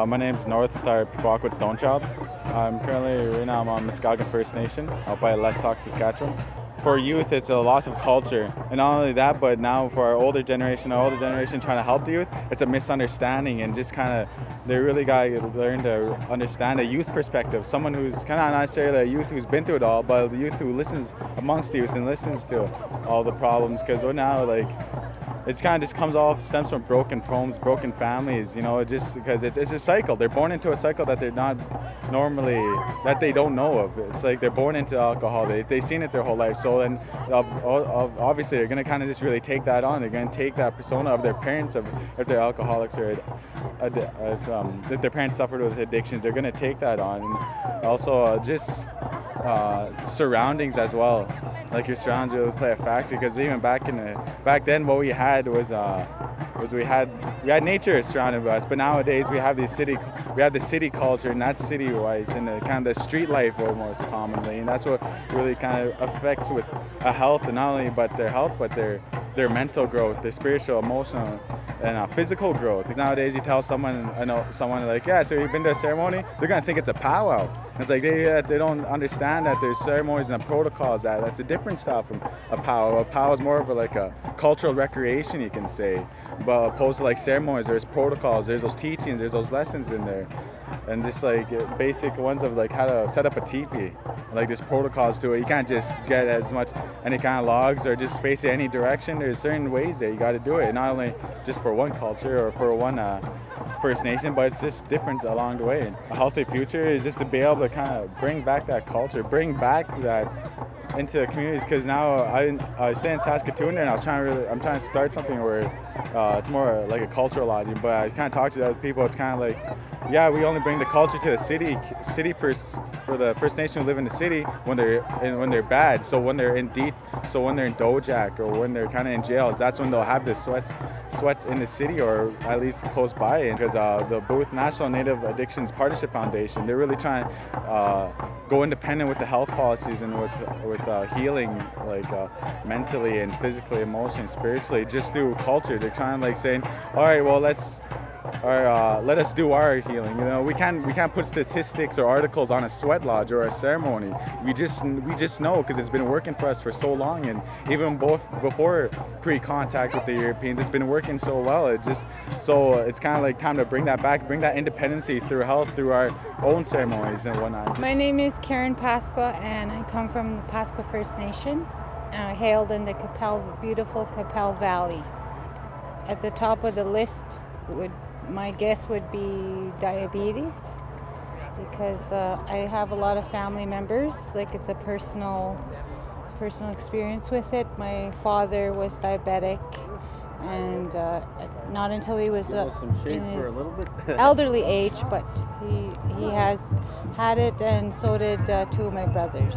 My name's North Star Pequawquet Stonechild. Right now I'm on Muskegon First Nation out by Lestock, Saskatchewan. For youth, it's a loss of culture. And not only that, but now for our older generation trying to help the youth, it's a misunderstanding and just kind of, they really got to learn to understand a youth perspective. Someone who's kind of not necessarily a youth who's been through it all, but the youth who listens amongst the youth and listens to all the problems. Because we're now it's kind of just stems from broken homes, broken families, just because it's a cycle. They're born into a cycle that they're not normally, that they don't know of. It's like they're born into alcohol. They've seen it their whole life. So then obviously they're going to kind of just really take that on. They're going to take that persona of their parents, if they're alcoholics or if their parents suffered with addictions, they're going to take that on. And also surroundings as well. Like your surroundings really play a factor, because even back then what we had was we had nature surrounding us, but nowadays we have the city culture, and that's city-wise, and the kind of the street life almost commonly, and that's what really kind of affects with a health, and not only but their health, but their mental growth, their spiritual, emotional, and physical growth. Because nowadays you tell someone like, yeah, so you've been to a ceremony, they're gonna think it's a powwow. It's like they don't understand that there's ceremonies and protocols. That's a different style from a powwow. A powwow is more of a cultural recreation, you can say, but opposed to ceremonies, there's protocols, there's those teachings, there's those lessons in there, and just basic ones of how to set up a teepee. There's protocols to it. You can't just get any kind of logs or just face it any direction. There's certain ways that you got to do it, not only just for one culture or for one First Nation, but it's just different along the way. A healthy future is just to be able to kind of bring back that culture, bring back that into communities. Because now I stay in Saskatoon, and I'm trying to start something where it's more like a cultural lodging. But I kind of talk to the other people. It's kind of yeah, we only bring the culture to the city for the First Nation who live in the city when they're bad. So when they're in Dojak, or when they're kind of in jails, that's when they'll have the sweats in the city, or at least close by. Because the Booth National Native Addictions Partnership Foundation, they're really trying to go independent with the health policies and with healing, mentally and physically, emotionally, spiritually, just through culture. They're trying saying, all right, well, let us do our healing. We can't put statistics or articles on a sweat lodge or a ceremony. We just know, because it's been working for us for so long, and even before pre-contact with the Europeans, it's been working so well. It's kind of time to bring that back, bring that independency through health, through our own ceremonies and whatnot. My name is Karen Pasqua, and I come from the Pasqua First Nation, hailed in the beautiful Capel Valley. At the top of the list my guess would be diabetes, because I have a lot of family members. It's a personal experience with it. My father was diabetic, and not until he was in his elderly age, but he has had it, and so did two of my brothers.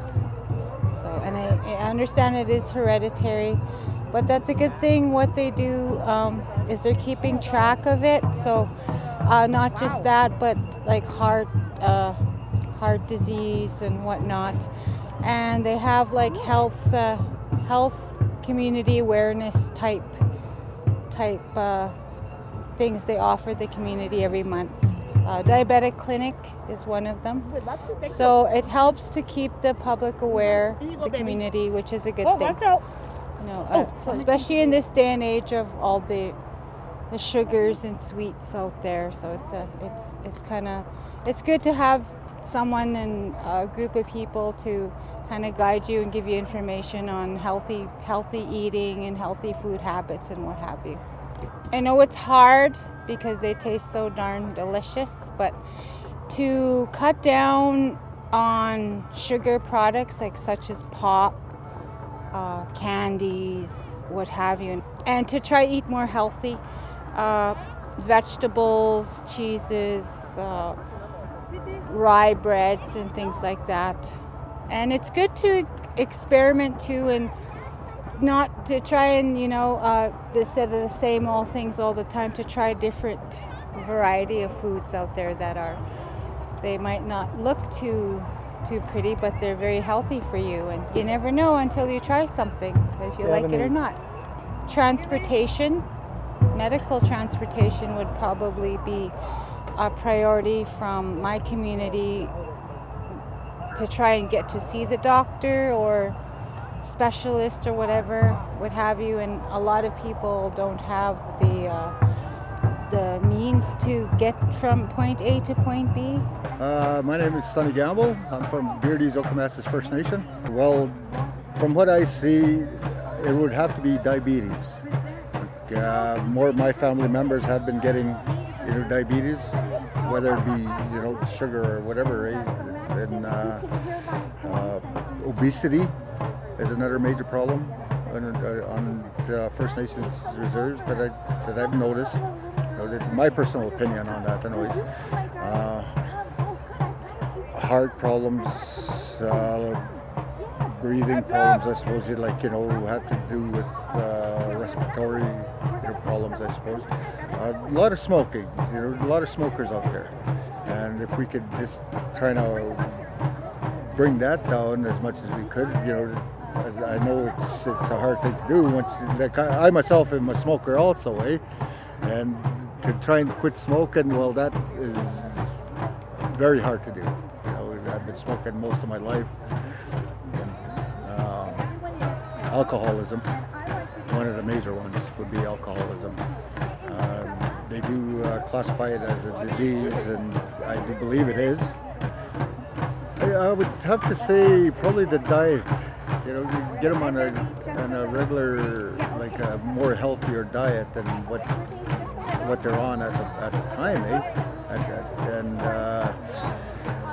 So, and I understand it is hereditary. But that's a good thing. What they do is they're keeping track of it. So not just that, but heart disease and whatnot. And they have health community awareness type things they offer the community every month. Diabetic clinic is one of them. So it helps to keep the public aware, the community, which is a good thing. Especially in this day and age of all the sugars and sweets out there. So it's good to have someone and a group of people to kind of guide you and give you information on healthy eating and healthy food habits and what have you. I know it's hard because they taste so darn delicious, but to cut down on sugar products such as pop, candies, what have you, and to try eat more healthy, vegetables, cheeses, rye breads and things like that. And it's good to experiment too, and not to try and instead of the same old things all the time, to try a different variety of foods out there that they might not look too pretty, but they're very healthy for you, and you never know until you try something if you like it or not. Transportation, medical transportation would probably be a priority from my community to try and get to see the doctor or specialist or whatever, what have you, and a lot of people don't have the means to get from point A to point B. My name is Sonny Gamble. I'm from Beardy's Okamasas First Nation. Well, from what I see, it would have to be diabetes. More of my family members have been getting, diabetes, whether it be, sugar or whatever, and obesity is another major problem on First Nations reserves that I've noticed. My personal opinion on that, anyways. Heart problems, breathing problems, I suppose, have to do with respiratory problems, I suppose. A lot of smoking, a lot of smokers out there. And if we could just try to bring that down as much as we could, as I know it's a hard thing to do. I myself am a smoker also, and to try and quit smoking, well, that is very hard to do. I've been smoking most of my life. Alcoholism, one of the major ones would be alcoholism. They do classify it as a disease, and I do believe it is. I would have to say probably the diet. You get them on a regular, like a more healthier diet than what they're on at the time, And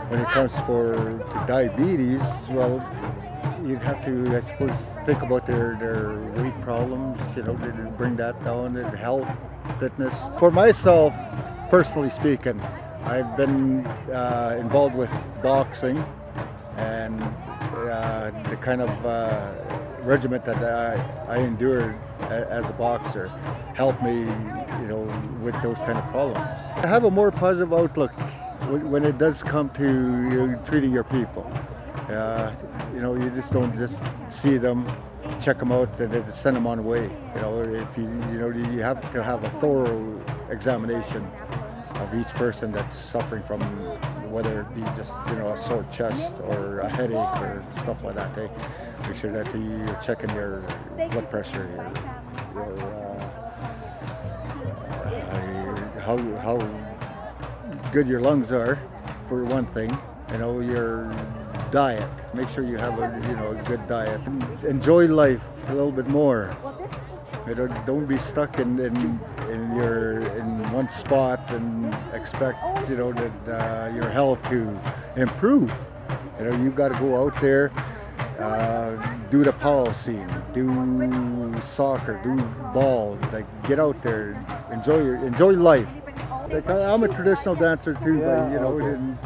when it comes to diabetes, well, you'd have to, I suppose, think about their weight problems, to bring that down, and health, fitness. For myself, personally speaking, I've been involved with boxing, and the kind of regiment that I endured as a boxer helped me, with those kind of problems. I have a more positive outlook when it does come to treating your people. You just don't just see them, check them out, and then send them on the way. If you have to have a thorough examination of each person that's suffering from, whether it be just a sore chest or a headache or stuff like that. Make sure that you're checking your blood pressure, how good your lungs are, for one thing. Your diet. Make sure you have a good diet. Enjoy life a little bit more. Don't be stuck in one spot and expect that your health to improve. You've got to go out there, do the power scene, do soccer, do ball. Get out there, enjoy life. I'm a traditional dancer too, but and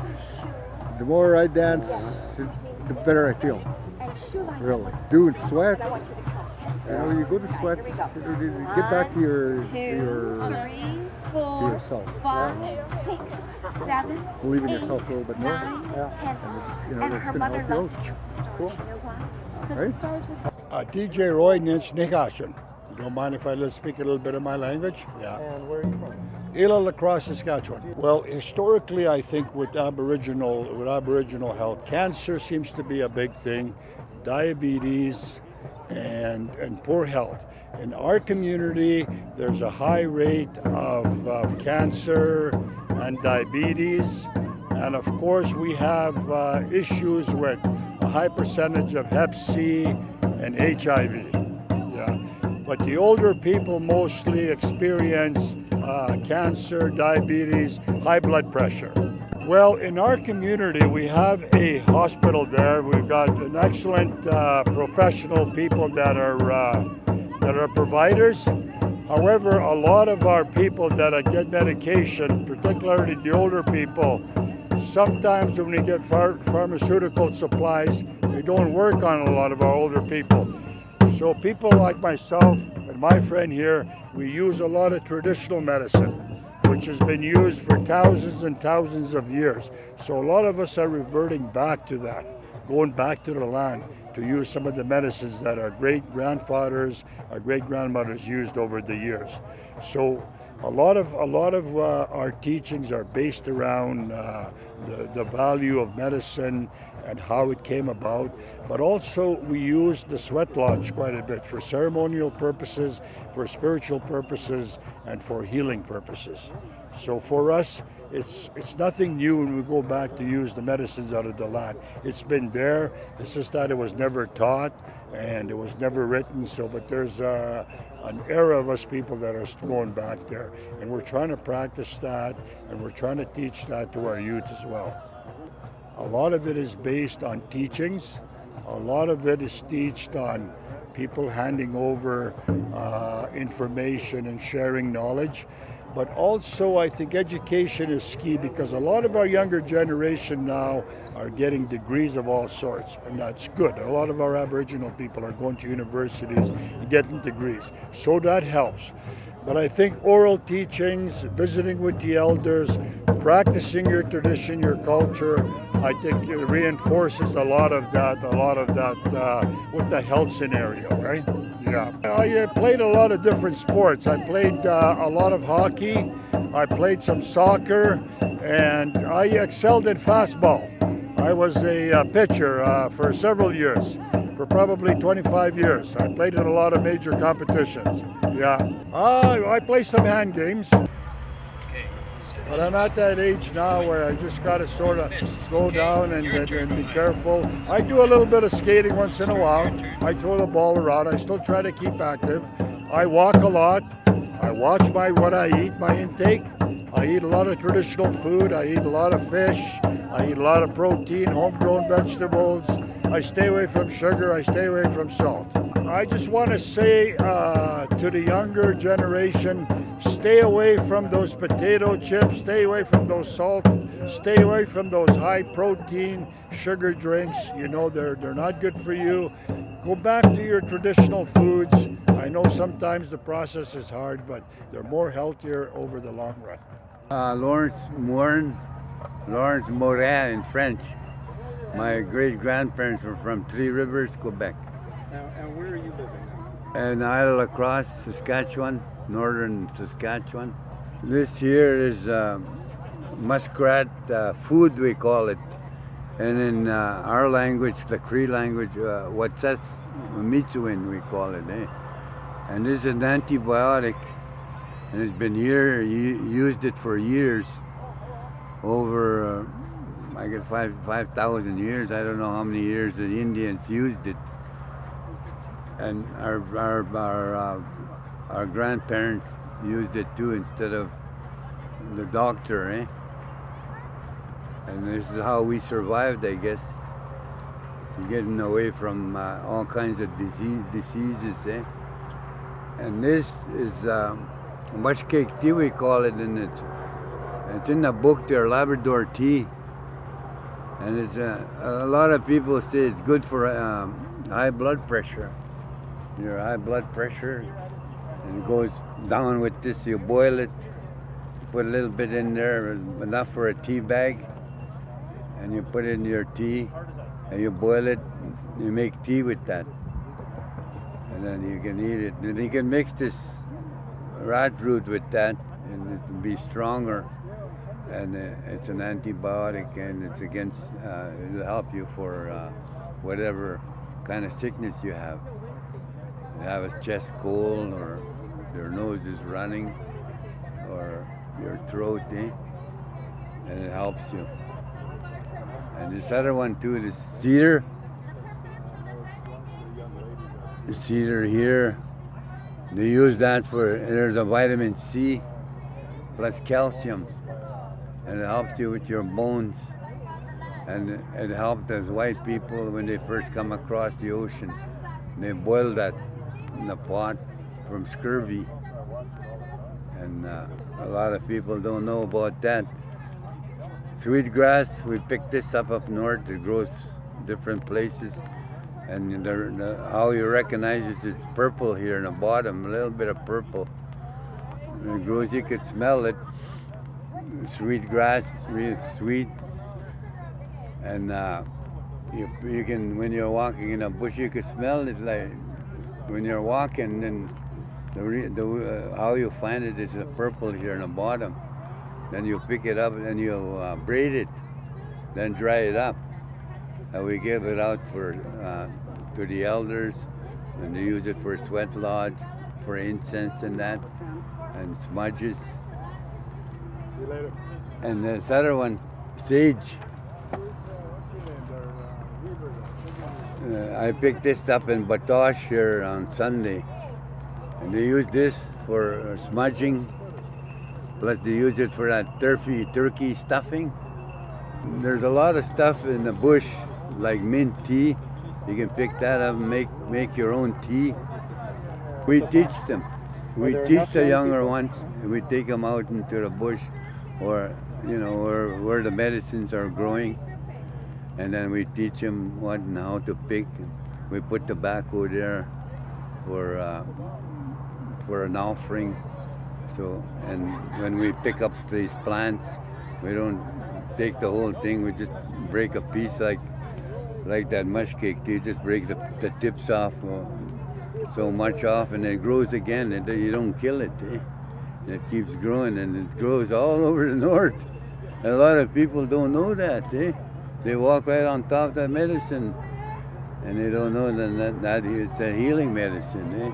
the more I dance, the better I feel. Really. Doing sweats. You go to sweats, get back to yourself. 5, 6, 7, Believe in yourself a little bit more. 9, 10. And her mother loved to count the stars. Cool. You know why? Because Right. the stars would DJ Roy Ninch Nikashan. You don't mind if I speak a little bit of my language? Yeah. And where are you from? Ila Lacrosse, Saskatchewan. Well, historically, I think with Aboriginal health, cancer seems to be a big thing, diabetes, and poor health. In our community, there's a high rate of cancer and diabetes, and of course, we have issues with a high percentage of Hep C and HIV. Yeah, but the older people mostly experience cancer, diabetes, high blood pressure. Well, in our community, we have a hospital there. We've got an excellent professional people that are providers. However, a lot of our people that get medication, particularly the older people, sometimes when we get pharmaceutical supplies, they don't work on a lot of our older people. So people like myself and my friend here, we use a lot of traditional medicine, which has been used for thousands and thousands of years. So a lot of us are reverting back to that, going back to the land to use some of the medicines that our great-grandfathers, our great-grandmothers used over the years. So A lot of our teachings are based around the value of medicine and how it came about, but also we use the sweat lodge quite a bit for ceremonial purposes, for spiritual purposes, and for healing purposes. So for us, it's nothing new when we go back to use the medicines out of the land. It's been there. It's just that it was never taught and it was never written. So, but there's an era of us people that are going back there, and we're trying to practice that, and we're trying to teach that to our youth as well. A lot of it is based on teachings. A lot of it is teached on people handing over information and sharing knowledge. But also, I think education is key, because a lot of our younger generation now are getting degrees of all sorts, and that's good. A lot of our Aboriginal people are going to universities and getting degrees, so that helps. But I think oral teachings, visiting with the elders, practicing your tradition, your culture, I think it reinforces a lot of that with the health scenario, right? Yeah. I played a lot of different sports. I played a lot of hockey, I played some soccer, and I excelled in fastball. I was a pitcher for several years, for probably 25 years. I played in a lot of major competitions. Yeah. I play some hand games. But I'm at that age now where I just got to sort of slow down and be careful. I do a little bit of skating once in a while. I throw the ball around. I still try to keep active. I walk a lot. I watch what I eat, my intake. I eat a lot of traditional food. I eat a lot of fish. I eat a lot of protein, homegrown vegetables. I stay away from sugar. I stay away from salt. I just want to say to the younger generation, stay away from those potato chips, stay away from those salt, stay away from those high protein sugar drinks. You know, they're not good for you. Go back to your traditional foods. I know sometimes the process is hard, but they're more healthier over the long run. Lawrence Morin in French. My great-grandparents were from Three Rivers, Quebec. And where are you living now? And Isle La Crosse, Saskatchewan, northern Saskatchewan. This here is muskrat food, we call it. And in our language, the Cree language, Watsas Mitsuin, we call it. And this is an antibiotic, and it's been used it for years, over I guess 5,000 years. I don't know how many years the Indians used it. And our grandparents used it too instead of the doctor, And this is how we survived, I guess. Getting away from all kinds of diseases, And this is mush cake tea, we call it, and it's in the book there, Labrador tea. And it's a lot of people say it's good for high blood pressure. Your high blood pressure, and it goes down with this. You boil it, put a little bit in there, enough for a tea bag, and you put it in your tea, and you boil it. You make tea with that, and then you can eat it. And you can mix this rat root with that, and it will be stronger. And it's an antibiotic, and it's against. It'll help you for whatever kind of sickness you have. You have a chest cold, or your nose is running, or your throat, and it helps you. And this other one too, the cedar. The cedar here, they use that for, there's a vitamin C plus calcium, and it helps you with your bones. And it helped us white people when they first come across the ocean. They boil that in the pot from scurvy, and a lot of people don't know about that. Sweetgrass, we picked this up north. It grows different places, and how you recognize it, it's purple here in the bottom, a little bit of purple. When it grows, you can smell it. Sweetgrass, it's really sweet, and you can, when you're walking in a bush, you can smell it like when you're walking, and How you find it is the purple here in the bottom. Then you pick it up and you braid it, then dry it up. And we give it out to the elders, and they use it for sweat lodge, for incense and that, and smudges. See you later. And this other one, sage. I picked this up in Batoche here on Sunday. And they use this for smudging, plus they use it for that turkey stuffing. There's a lot of stuff in the bush, like mint tea. You can pick that up and make your own tea. We teach them. We teach the younger ones, and we take them out into the bush, or where the medicines are growing, and then we teach them what and how to pick. We put tobacco there for an offering. So, and when we pick up these plants, we don't take the whole thing. We just break a piece like that mush cake. You just break the tips off, so much off, and it grows again. And you don't kill it. It keeps growing, and it grows all over the north. And a lot of people don't know that. They walk right on top of that medicine, and they don't know that it's a healing medicine.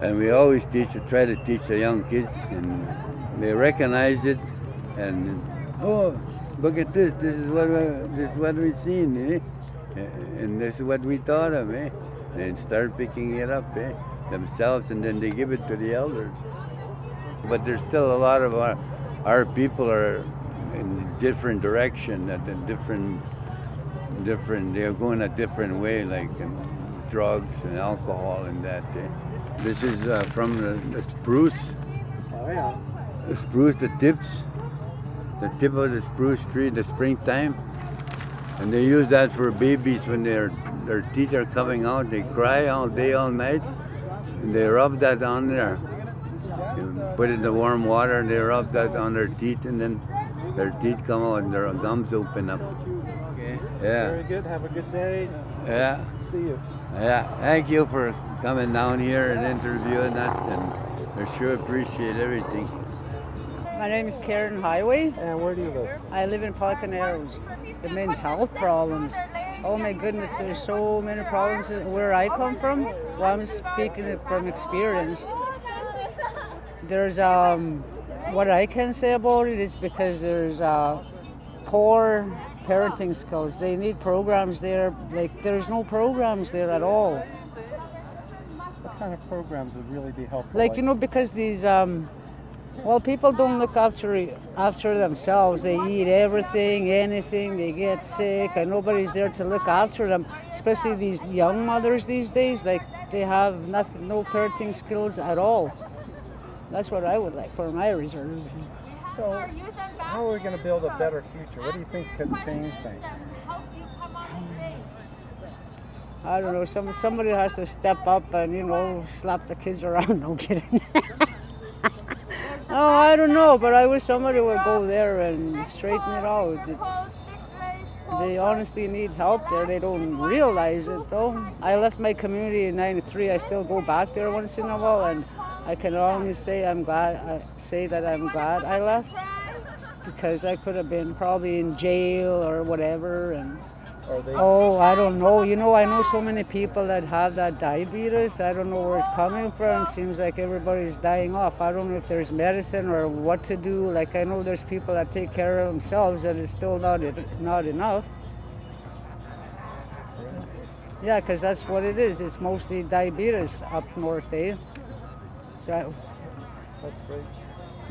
And we always try to teach the young kids, and they recognize it, and look at this. This is what we've seen, and this is what we taught them, And start picking it up, themselves, and then they give it to the elders. But there's still a lot of our people are in different direction, they're going a different way, like in drugs and alcohol and that. This is from the spruce. Oh yeah. The spruce, the tip of the spruce tree in the springtime. And they use that for babies when their teeth are coming out. They cry all day, all night. And they rub that on there. You put it in the warm water and they rub that on their teeth, and then their teeth come out and their gums open up. Okay. Yeah. Very good. Have a good day. Yeah. See you. Yeah. Thank you for coming down here and interviewing us, and I sure appreciate everything. My name is Karen Highway. And where do you live? I live in Pelican Arrows. The main health problems. Oh my goodness, there's so many problems where I come from. Well, I'm speaking from experience. There's what I can say about it is because there's poor parenting skills. They need programs there. Like there's no programs there at all. What kind of programs would really be helpful? Like because these people don't look after themselves. They eat everything, anything. They get sick, and nobody's there to look after them. Especially these young mothers these days. Like they have no parenting skills at all. That's what I would like for my reserve. So, how are we going to build a better future? What do you think could change things? I don't know. Somebody has to step up and slap the kids around. No kidding. Oh, I don't know, but I wish somebody would go there and straighten it out. They honestly need help there. They don't realize it though. I left my community in '93. I still go back there once in a while, and I can only say that I'm glad I left, because I could have been probably in jail or whatever. And I don't know. I know so many people that have that diabetes. I don't know where it's coming from. Seems like everybody's dying off. I don't know if there's medicine or what to do. Like I know there's people that take care of themselves, and it's still not enough. Yeah, because that's what it is. It's mostly diabetes up north, So That's great.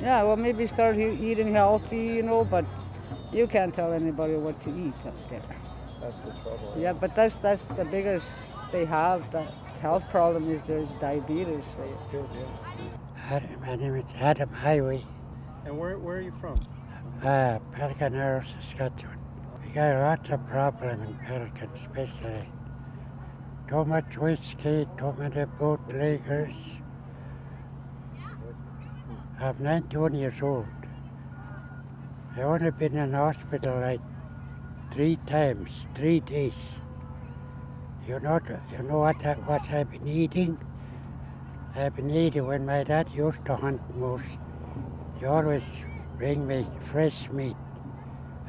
Yeah, well, maybe start eating healthy, but you can't tell anybody what to eat up there. That's the trouble. Yeah, but that's the biggest they have. The health problem is their diabetes. That's good, yeah. My name is Adam Highway, And where are you from? Pelican Arrows, Saskatchewan. We got lots of problem in Pelican, especially. Too much whiskey, too many bootleggers. I'm 91 years old. I only been in hospital like 3 times, 3 days. You know what I've been eating? I've been eating when my dad used to hunt moose. He always bring me fresh meat.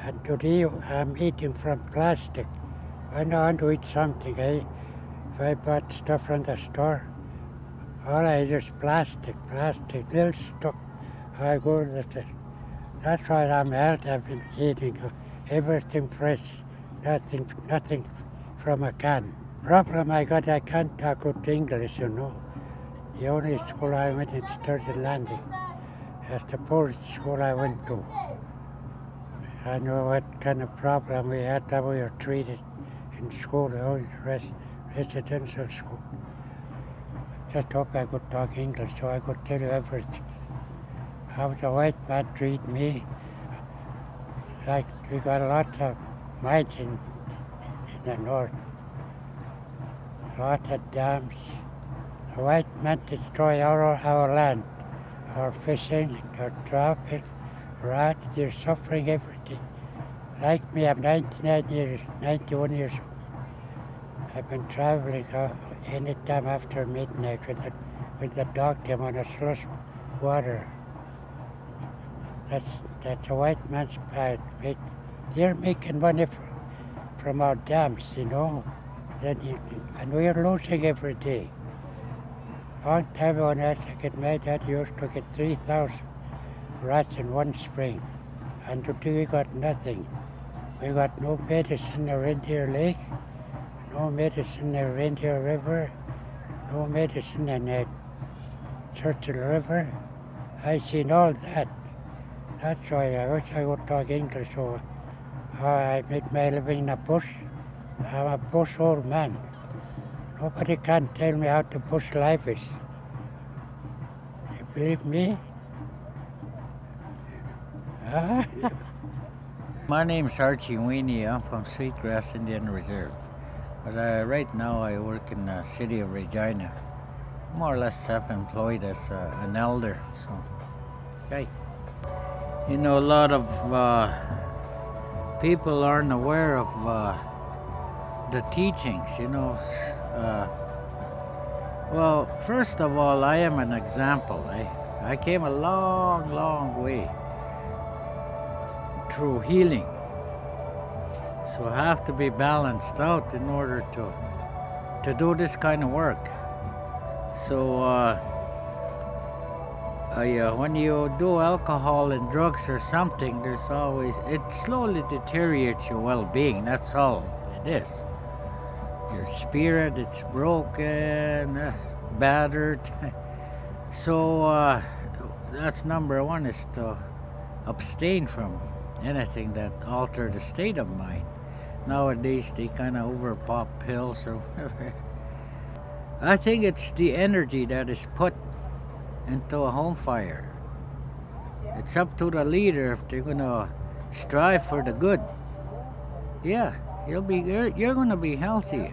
And today I'm eating from plastic. When I want to eat something, if I bought stuff from the store, all I eat is plastic, little stuff. I go to the, that's why I'm healthy. I've been eating everything fresh, nothing from a can. Problem I got, I can't talk good English, you know. The only school I went in Sturgeon Landing. That's the poorest school I went to. I know what kind of problem we had, that we were treated in school, the only residential school. Just hope I could talk English so I could tell you everything. How the white man treat me. Like we got a lot of mines in the north. Lots of dams. The white man destroy our land, our fishing, our trapping, rats, they're suffering everything. Like me, I'm 91 years old. I've been traveling anytime after midnight with the dog team on a slush water. That's a white man's part. They're making money from our dams, you know. And we're losing every day. Long time ago, when I was a kid, my dad used to get 3,000 rats in one spring. And today we got nothing. We got no medicine in the Reindeer Lake, no medicine in the Reindeer River, no medicine in the Churchill River. I seen all that. That's why I wish I would talk English. So I made my living in the bush. I'm a bush old man. Nobody can tell me how the bush life is. You believe me? Huh? My name's Archie Weenie. I'm from Sweetgrass Indian Reserve. But right now I work in the city of Regina. More or less self-employed as an elder. So, okay. You know, a lot of people aren't aware of the teachings, you know. Well, first of all, I am an example. I came a long, long way through healing. So I have to be balanced out in order to do this kind of work. So when you do alcohol and drugs or something, there's always, it slowly deteriorates your well-being. That's all it is. Your spirit, it's broken, battered. So that's number one, is to abstain from anything that alter the state of mind. Nowadays they kind of overpop pills or whatever. I think it's the energy that is put into a home fire. It's up to the leader if they're gonna strive for the good. Yeah, you're gonna be healthy.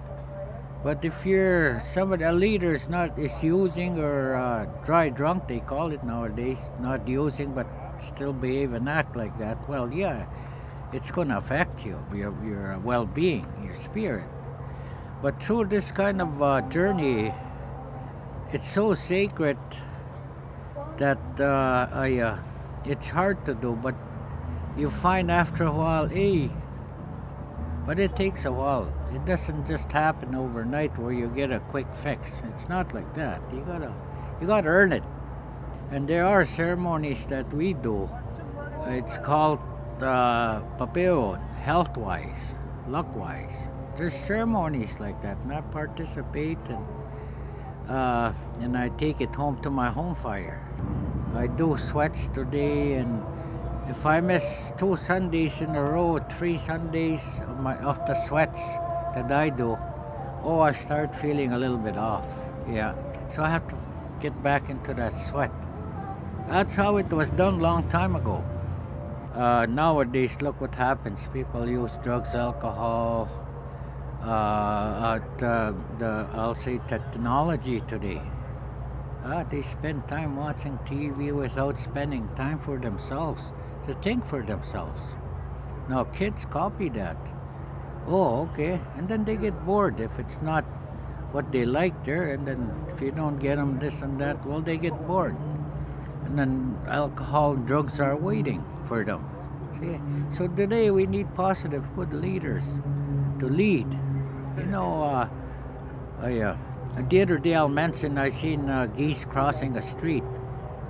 But if you're somebody, a leader is using or dry drunk, they call it nowadays, not using but still behave and act like that, well, yeah, it's gonna affect you, your well-being, your spirit. But through this kind of journey, it's so sacred that it's hard to do, but you find after a while, but it takes a while. It doesn't just happen overnight where you get a quick fix. It's not like that. You gotta earn it. And there are ceremonies that we do. It's called papeo, health-wise, luck-wise. There's ceremonies like that, and I participate, and I take it home to my home fire. I do sweats today, and if I miss 2 Sundays in a row, 3 Sundays of the sweats that I do, I start feeling a little bit off. Yeah, so I have to get back into that sweat. That's how it was done long time ago. Nowadays, look what happens. People use drugs, alcohol, I'll say technology today. They spend time watching TV without spending time for themselves, to think for themselves. Now kids copy that. Oh, okay. And then they get bored if it's not what they like there, and then if you don't get them this and that, well, they get bored. And then alcohol and drugs are waiting for them. See? So today we need positive, good leaders to lead. You know, the other day I'll mention I seen geese crossing a street.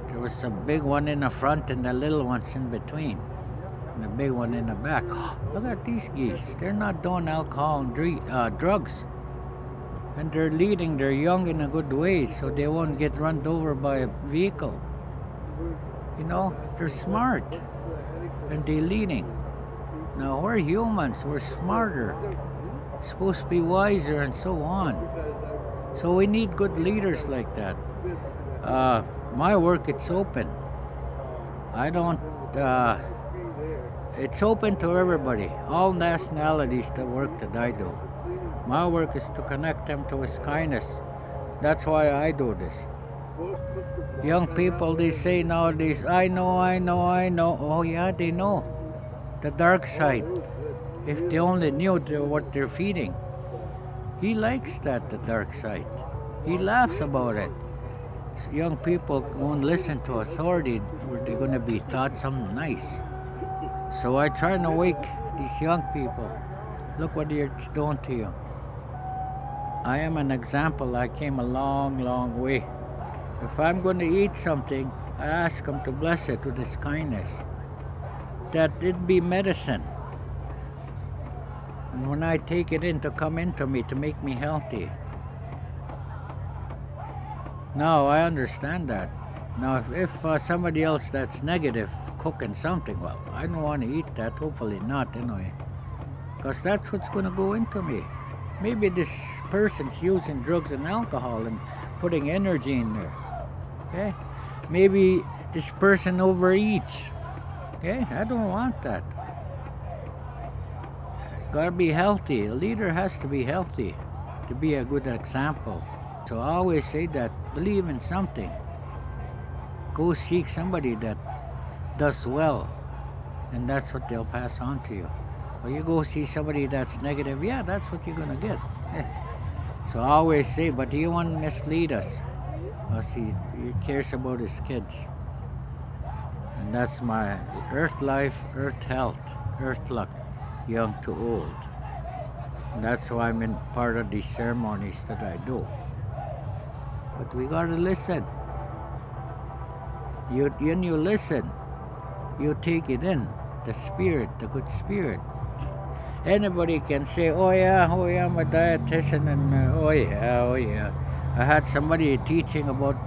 There was a big one in the front and the little ones in between. And the big one in the back. Look at these geese. They're not doing alcohol and drugs. And they're leading their young in a good way so they won't get run over by a vehicle. You know, they're smart. And they're leading. Now we're humans, we're smarter. Supposed to be wiser and so on. So we need good leaders like that. My work, it's open. I don't, it's open to everybody, all nationalities, the work that I do. My work is to connect them to His kindness. That's why I do this. Young people, they say nowadays, I know. Oh yeah, they know. The dark side. If they only knew what they're feeding. He likes that, the dark side. He laughs about it. So young people won't listen to authority, or they're going to be taught something nice. So I try to wake these young people. Look what it's doing to you. I am an example. I came a long, long way. If I'm going to eat something, I ask them to bless it with His kindness. That it be medicine. And when I take it in to come into me to make me healthy. Now I understand that. Now if somebody else that's negative cooking something, well, I don't want to eat that, hopefully not anyway. Because that's what's going to go into me. Maybe this person's using drugs and alcohol and putting energy in there. Okay? Maybe this person overeats. Okay? I don't want that. Gotta be healthy. A leader has to be healthy to be a good example. So I always say that, believe in something. Go seek somebody that does well, and that's what they'll pass on to you. Or you go see somebody that's negative, yeah, that's what you're gonna get. So I always say, but he won't mislead us. Because he cares about his kids. And that's my earth life, earth health, earth luck, young to old. And that's why I'm in part of these ceremonies that I do. But we gotta listen. When you listen, you take it in, the spirit, the good spirit. Anybody can say, oh yeah, I'm a dietitian, and oh yeah. I had somebody teaching about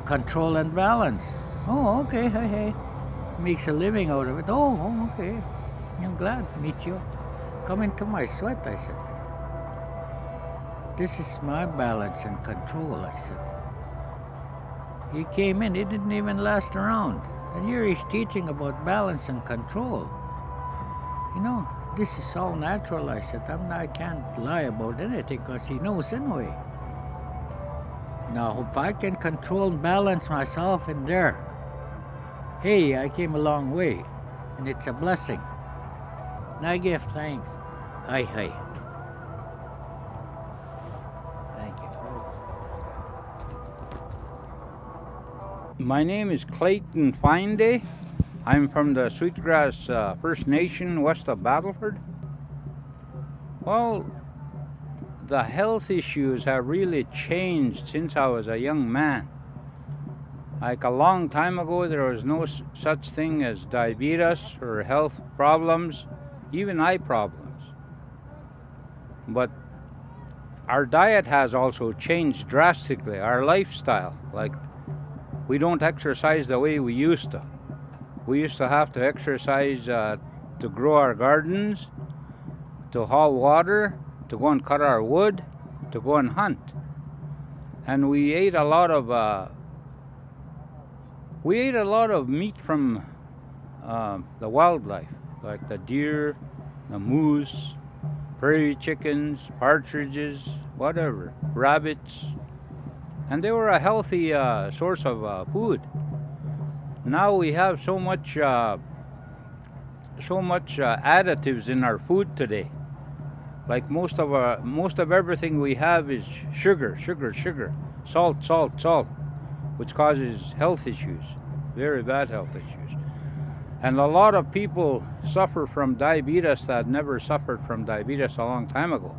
control and balance. Oh, okay, hey. Makes a living out of it. Oh, okay. I'm glad to meet you. Come into my sweat, I said. This is my balance and control, I said. He came in, he didn't even last around. And here he's teaching about balance and control. You know, this is all natural, I said. I can't lie about anything because he knows anyway. Now, if I can control and balance myself in there, hey, I came a long way, and it's a blessing. And I give thanks. Hi. Thank you. My name is Clayton Finday. I'm from the Sweetgrass First Nation west of Battleford. Well, the health issues have really changed since I was a young man. Like a long time ago, there was no such thing as diabetes or health problems, even eye problems. But our diet has also changed drastically, our lifestyle. Like, we don't exercise the way we used to. We used to have to exercise to grow our gardens, to haul water, to go and cut our wood, to go and hunt. And we ate a lot of meat from the wildlife, like the deer, the moose, prairie chickens, partridges, whatever, rabbits. And they were a healthy source of food. Now we have so much additives in our food today. Like most of everything we have is sugar, salt, which causes health issues, very bad health issues. And a lot of people suffer from diabetes that never suffered from diabetes a long time ago.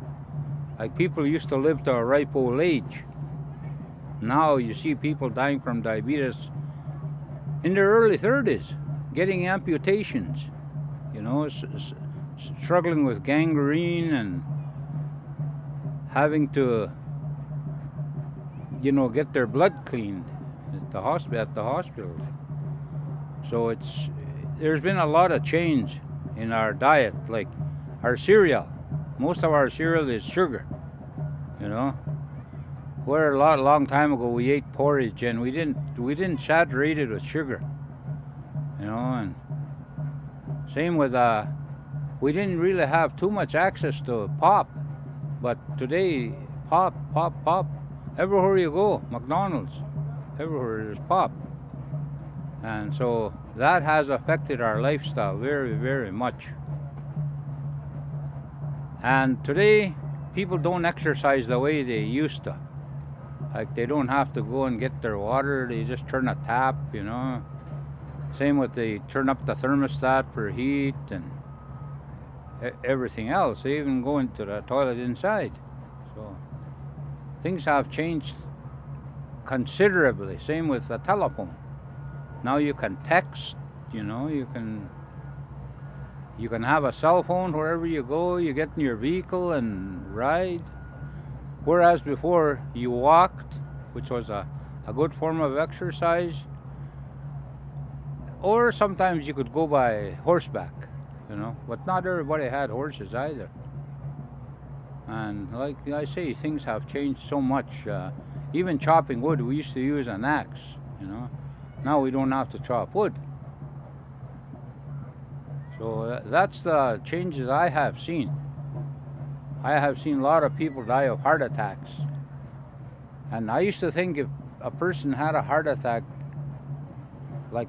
Like people used to live to a ripe old age. Now you see people dying from diabetes in their early 30s, getting amputations, you know, struggling with gangrene and having to, you know, get their blood cleaned at the hospitals. So there's been a lot of change in our diet, like our cereal. Most of our cereal is sugar, you know. Where a long time ago we ate porridge and we didn't saturate it with sugar, you know. And same with we didn't really have too much access to pop, but today pop, everywhere you go, McDonald's, everywhere there's pop. And so that has affected our lifestyle very, very much. And today people don't exercise the way they used to. Like they don't have to go and get their water, they just turn a tap, you know. Same with they turn up the thermostat for heat and everything else. They even go into the toilet inside. So things have changed considerably. Same with the telephone. Now you can text, you know, you can have a cell phone wherever you go, you get in your vehicle and ride. Whereas before you walked, which was a good form of exercise, or sometimes you could go by horseback, you know, but not everybody had horses either. And like I say, things have changed so much. Even chopping wood, we used to use an axe, you know. Now we don't have to chop wood. So that's the changes I have seen. I have seen a lot of people die of heart attacks. And I used to think if a person had a heart attack, like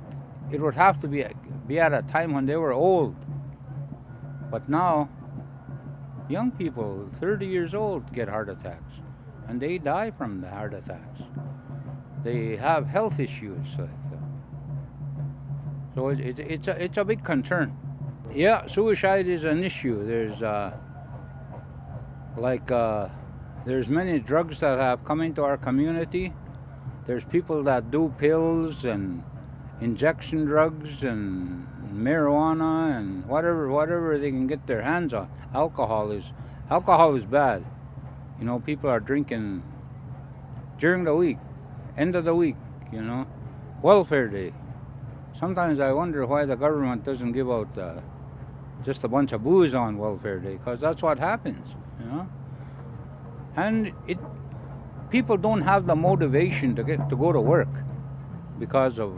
it would have to be at a time when they were old. But now, young people, 30 years old, get heart attacks. And they die from the heart attacks. They have health issues. So it's a big concern. Yeah, suicide is an issue. There's many drugs that have come into our community. There's people that do pills and injection drugs and marijuana and whatever they can get their hands on. Alcohol is bad. You know, people are drinking during the week, end of the week, you know, welfare day. Sometimes I wonder why the government doesn't give out just a bunch of booze on welfare day, because that's what happens, you know. And people don't have the motivation to go to work because of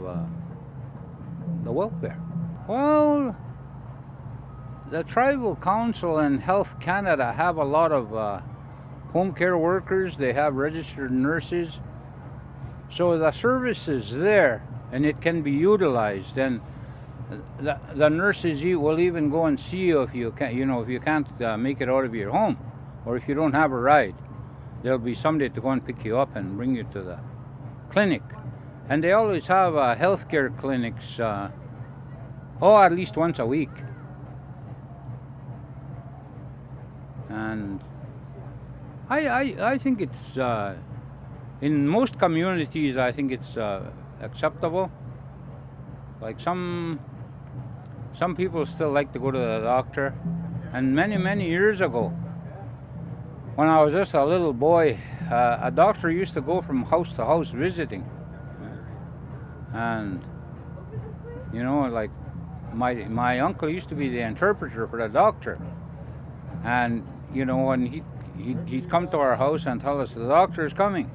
the welfare. Well, the Tribal Council and Health Canada have a lot of home care workers. They have registered nurses. So the service is there and it can be utilized. And the nurses will even go and see you if you can't make it out of your home, or if you don't have a ride. There'll be somebody to go and pick you up and bring you to the clinic. And they always have healthcare clinics, at least once a week. And I think it's, in most communities, I think it's acceptable. Like some people still like to go to the doctor. And many years ago, when I was just a little boy, a doctor used to go from house to house visiting. And, you know, like my uncle used to be the interpreter for the doctor. And, you know, when he'd come to our house and tell us the doctor is coming.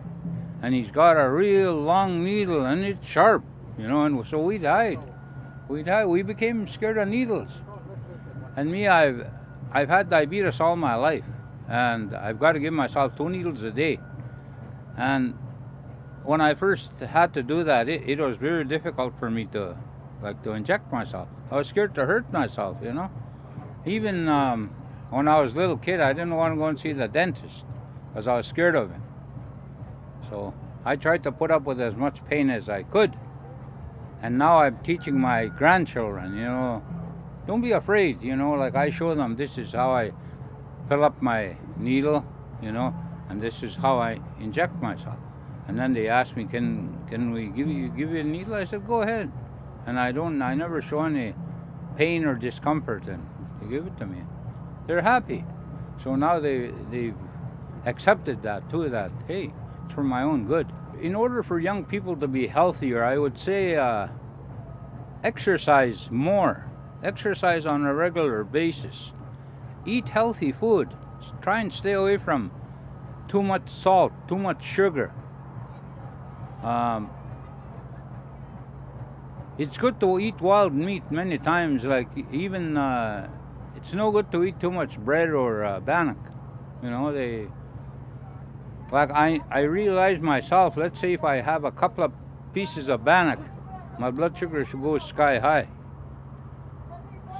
And he's got a real long needle and it's sharp, you know, and so we died. We became scared of needles. And me, I've had diabetes all my life. And I've got to give myself 2 needles a day. And when I first had to do that, it was very difficult for me to inject myself. I was scared to hurt myself, you know. Even When I was a little kid, I didn't want to go and see the dentist because I was scared of him. So I tried to put up with as much pain as I could. And now I'm teaching my grandchildren, don't be afraid, like I show them this is how I fill up my needle, and this is how I inject myself. And then they ask me, can we give you a needle? I said, go ahead. And I never show any pain or discomfort, and they give it to me. They're happy. So now they've accepted that too, that, hey, it's for my own good. In order for young people to be healthier, I would say exercise more. Exercise on a regular basis. Eat healthy food. Try and stay away from too much salt, too much sugar. It's good to eat wild meat many times, like even it's no good to eat too much bread or bannock. Like I realize myself, let's say if I have a couple of pieces of bannock, my blood sugar should go sky high.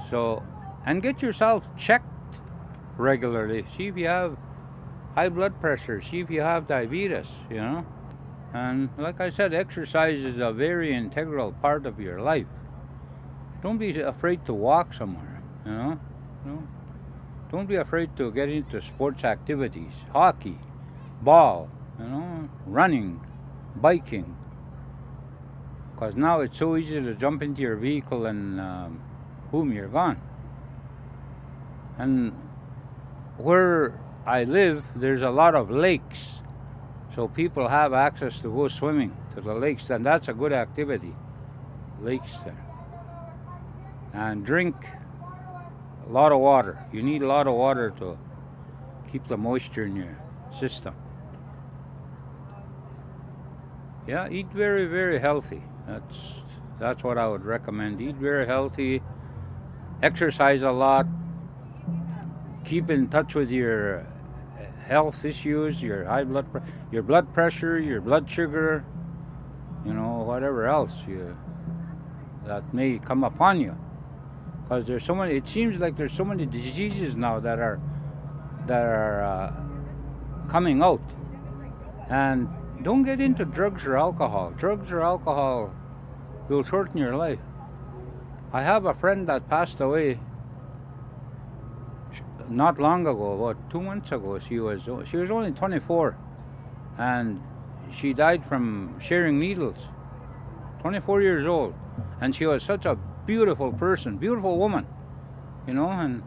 So, and get yourself checked regularly. See if you have high blood pressure, see if you have diabetes, And like I said, exercise is a very integral part of your life. Don't be afraid to walk somewhere, Don't be afraid to get into sports activities, hockey, ball, running, biking. Because now it's so easy to jump into your vehicle and boom, you're gone. And where I live, there's a lot of lakes. So people have access to go swimming to the lakes, and that's a good activity. Lakes there. And drink a lot of water. You need a lot of water to keep the moisture in your system. Yeah, eat very, very healthy. That's what I would recommend. Eat very healthy, exercise a lot, keep in touch with your health issues, your your blood pressure, your blood sugar, whatever else that may come upon you. Because there's so many. It seems like there's so many diseases now that are coming out, and don't get into drugs or alcohol. Drugs or alcohol will shorten your life. I have a friend that passed away not long ago, about 2 months ago. She was only 24, and she died from sharing needles. 24 years old, and she was such a beautiful person, beautiful woman, And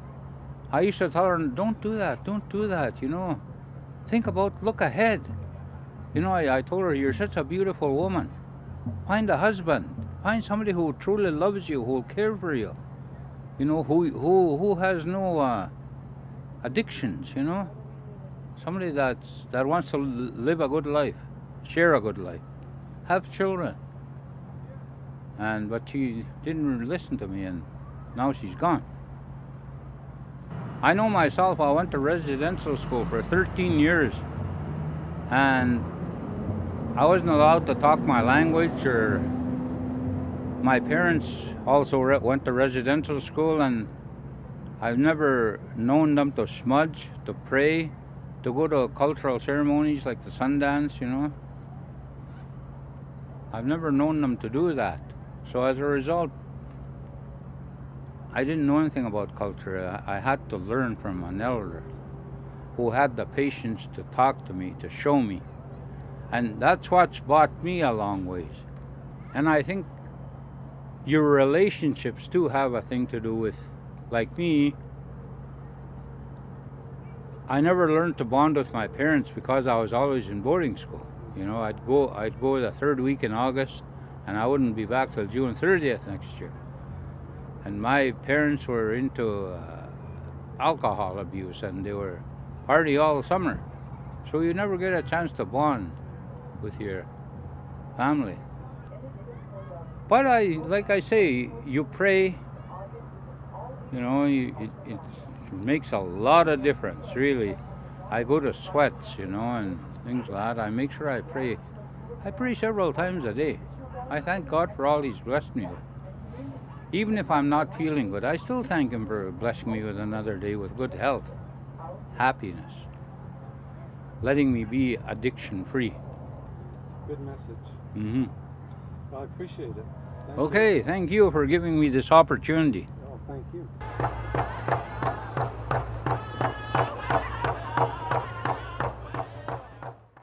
I used to tell her, don't do that, look ahead. I told her, you're such a beautiful woman. Find a husband. Find somebody who truly loves you, who will care for you. Who has no addictions, Somebody that wants to live a good life, share a good life, have children. But she didn't listen to me, and now she's gone. I know myself, I went to residential school for 13 years, and I wasn't allowed to talk my language, or my parents also went to residential school, and I've never known them to smudge, to pray, to go to cultural ceremonies like the Sundance, I've never known them to do that. So as a result, I didn't know anything about culture. I had to learn from an elder who had the patience to talk to me, to show me. And that's what's brought me a long ways. And I think your relationships too have a thing to do with, like me, I never learned to bond with my parents because I was always in boarding school. I'd go the third week in August, and I wouldn't be back till June 30th next year. And my parents were into alcohol abuse, and they were party all summer. So you never get a chance to bond with your family. But like I say, you pray, it makes a lot of difference, really. I go to sweats, and things like that. I make sure I pray. I pray several times a day. I thank God for all He's blessed me with. Even if I'm not feeling good, I still thank Him for blessing me with another day with good health, happiness, letting me be addiction free. Good message. Mm-hmm. Well, I appreciate it. Okay, thank you for giving me this opportunity. Oh, thank you.